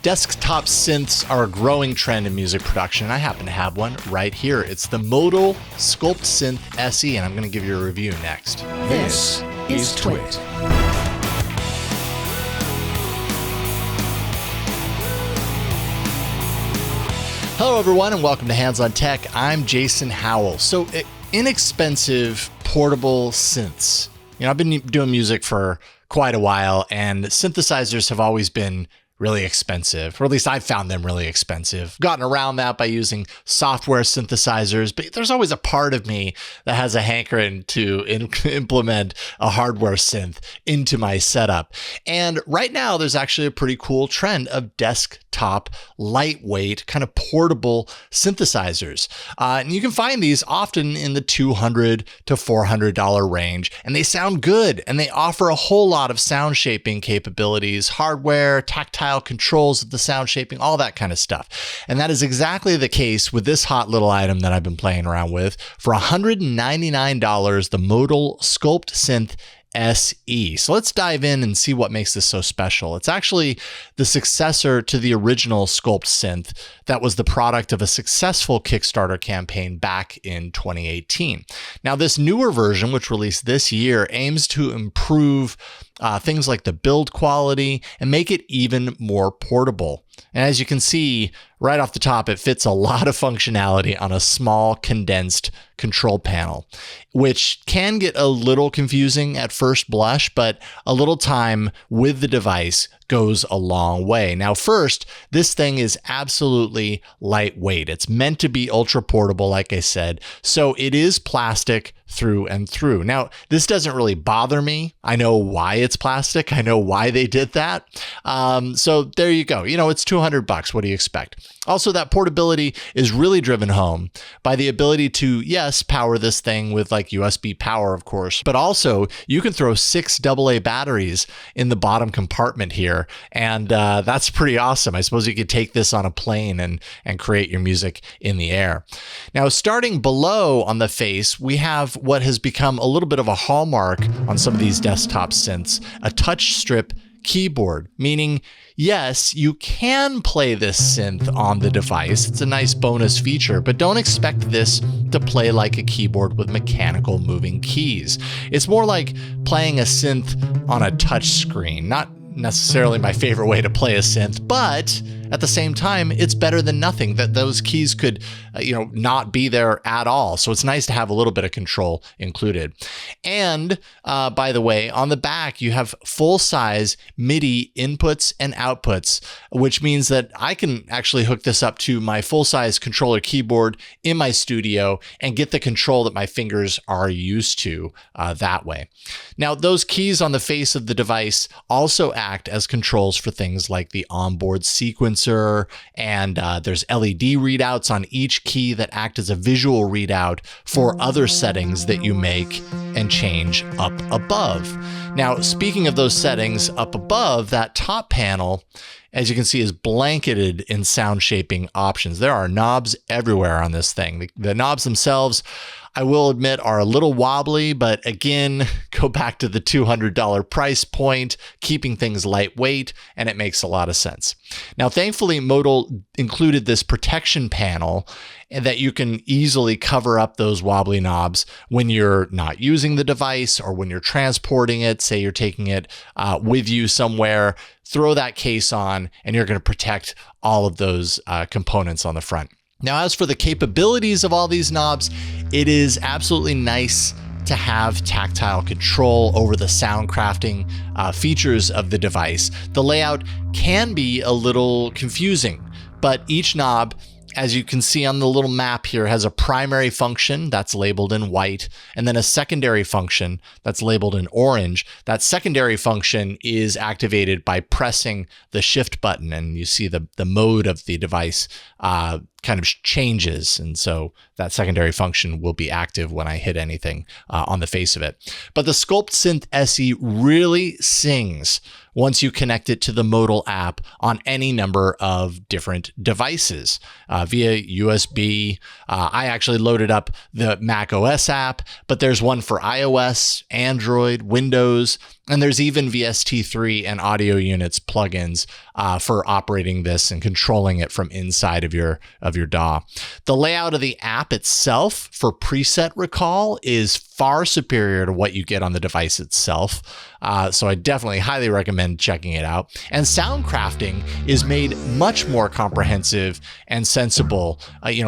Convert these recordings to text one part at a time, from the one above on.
Desktop synths are a growing trend in music production, and I happen to have one right here. It's the Modal SKULPTsynth SE, and I'm going to give you a review next. This is TWiT. Hello, everyone, and welcome to Hands on Tech. I'm Jason Howell. So, inexpensive portable synths. I've been doing music for quite a while, and synthesizers have always been really expensive, or at least I've found them really expensive. Gotten around that by using software synthesizers, but there's always a part of me that has a hankering to implement a hardware synth into my setup. And right now, there's actually a pretty cool trend of desktop, lightweight, kind of portable synthesizers. And you can find these often in the $200 to $400 range, and they sound good, and they offer a whole lot of sound shaping capabilities, hardware, tactile controls of the sound shaping, all that kind of stuff. And that is exactly the case with this hot little item that I've been playing around with. For $199, the Modal SKULPTsynth SE. So let's dive in and see what makes this so special. It's actually the successor to the original SKULPTsynth that was the product of a successful Kickstarter campaign back in 2018. Now, this newer version, which released this year, aims to improve things like the build quality and make it even more portable. And as you can see right off the top, it fits a lot of functionality on a small condensed control panel, which can get a little confusing at first blush, but a little time with the device goes a long way. Now, first, this thing is absolutely lightweight. It's meant to be ultra portable, like I said, so it is plastic through and through. Now, this doesn't really bother me. I know why it's plastic. I know why they did that. So there you go. It's $200. What do you expect? Also, that portability is really driven home by the ability to, yes, power this thing with like USB power, of course, but also you can throw 6 AA batteries in the bottom compartment here. And that's pretty awesome. I suppose you could take this on a plane and create your music in the air. Now, starting below on the face, we have what has become a little bit of a hallmark on some of these desktop synths, a touch strip keyboard, meaning, yes, you can play this synth on the device. It's a nice bonus feature, but don't expect this to play like a keyboard with mechanical moving keys. It's more like playing a synth on a touch screen, not necessarily my favorite way to play a synth, but at the same time, it's better than nothing. That those keys could, not be there at all. So it's nice to have a little bit of control included. And by the way, on the back, you have full-size MIDI inputs and outputs, which means that I can actually hook this up to my full-size controller keyboard in my studio and get the control that my fingers are used to that way. Now, those keys on the face of the device also act as controls for things like the onboard sequencer, and there's LED readouts on each key that act as a visual readout for other settings that you make and change up above. Now, speaking of those settings up above, that top panel, as you can see, is blanketed in sound shaping options. There are knobs everywhere on this thing. The knobs themselves, I will admit, are a little wobbly, but again, go back to the $200 price point, keeping things lightweight, and it makes a lot of sense. Now, thankfully, Modal included this protection panel that you can easily cover up those wobbly knobs when you're not using the device or when you're transporting it. Say you're taking it with you somewhere, throw that case on, and you're going to protect all of those components on the front. Now, as for the capabilities of all these knobs, it is absolutely nice to have tactile control over the sound crafting features of the device. The layout can be a little confusing, but each knob, as you can see on the little map here, has a primary function that's labeled in white, and then a secondary function that's labeled in orange. That secondary function is activated by pressing the shift button, and you see the mode of the device kind of changes. And so that secondary function will be active when I hit anything on the face of it. But the SKULPTsynth SE really sings once you connect it to the Modal app on any number of different devices via USB. I actually loaded up the Mac OS app, but there's one for iOS, Android, Windows, and there's even VST3 and audio units plugins for operating this and controlling it from inside of your DAW. The layout of the app itself for preset recall is far superior to what you get on the device itself. So I definitely highly recommend checking it out. And sound crafting is made much more comprehensive and sensible.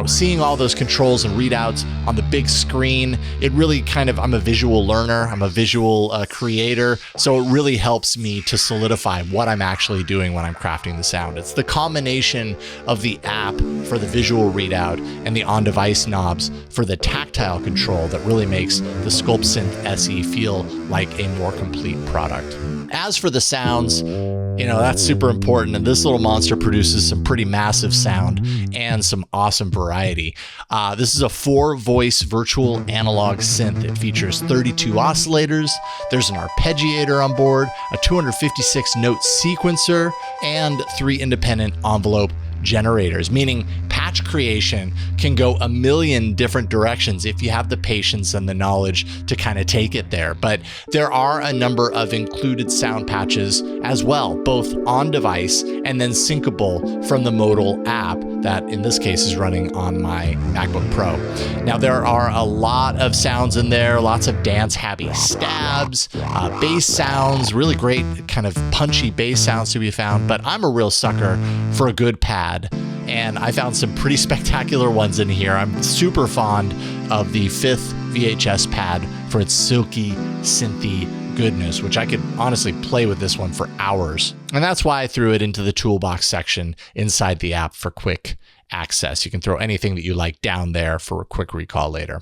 Seeing all those controls and readouts on the big screen, it really I'm a visual learner. I'm a visual creator. So it really helps me to solidify what I'm actually doing when I'm crafting the sound. It's the combination of the app for the visual readout and the on-device knobs for the tactile control that really makes the SKULPTsynth SE feel like a more complete product. As for the sounds, that's super important. And this little monster produces some pretty massive sound and some awesome variety. This is a 4-voice virtual analog synth. It features 32 oscillators. There's an arpeggiator on board, a 256-note sequencer, and 3 independent envelope generators, meaning patch creation can go a million different directions if you have the patience and the knowledge to kind of take it there. But there are a number of included sound patches as well, both on device and then syncable from the Modal app that in this case is running on my MacBook Pro. Now there are a lot of sounds in there, lots of dance-happy stabs, bass sounds, really great kind of punchy bass sounds to be found, but I'm a real sucker for a good pad. And I found some pretty spectacular ones in here. I'm super fond of the 5th VHS pad for its silky, synthy goodness, which I could honestly play with this one for hours. And that's why I threw it into the toolbox section inside the app for quick access. You can throw anything that you like down there for a quick recall later.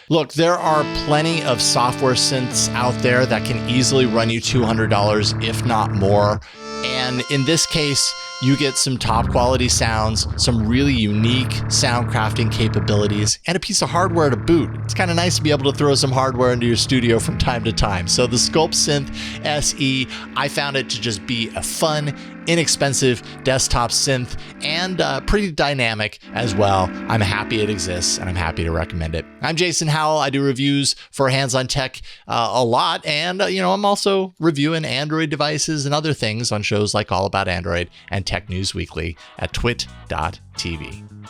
Look, there are plenty of software synths out there that can easily run you $200, if not more. And in this case, you get some top quality sounds, some really unique sound crafting capabilities, and a piece of hardware to boot. It's kind of nice to be able to throw some hardware into your studio from time to time. So the SKULPTsynth SE, I found it to just be a fun, inexpensive desktop synth and pretty dynamic as well. I'm happy it exists and I'm happy to recommend it. I'm Jason Howell. I do reviews for Hands on Tech a lot. And, I'm also reviewing Android devices and other things on shows like All About Android and Tech News Weekly at TWiT.tv.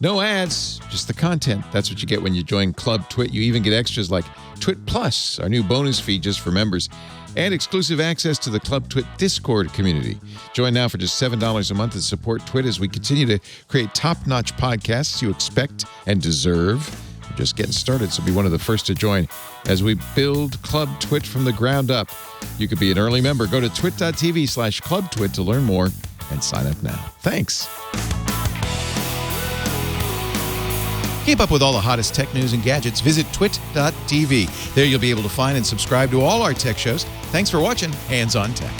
No ads, just the content. That's what you get when you join Club TWiT. You even get extras like TWiT Plus, our new bonus feed just for members, and exclusive access to the Club TWiT Discord community. Join now for just $7 a month and support TWiT as we continue to create top-notch podcasts you expect and deserve. We're just getting started, so be one of the first to join as we build Club TWiT from the ground up. You could be an early member. Go to twit.tv/clubtwit to learn more and sign up now. Thanks. Keep up with all the hottest tech news and gadgets. Visit twit.tv. There you'll be able to find and subscribe to all our tech shows. Thanks for watching Hands on Tech.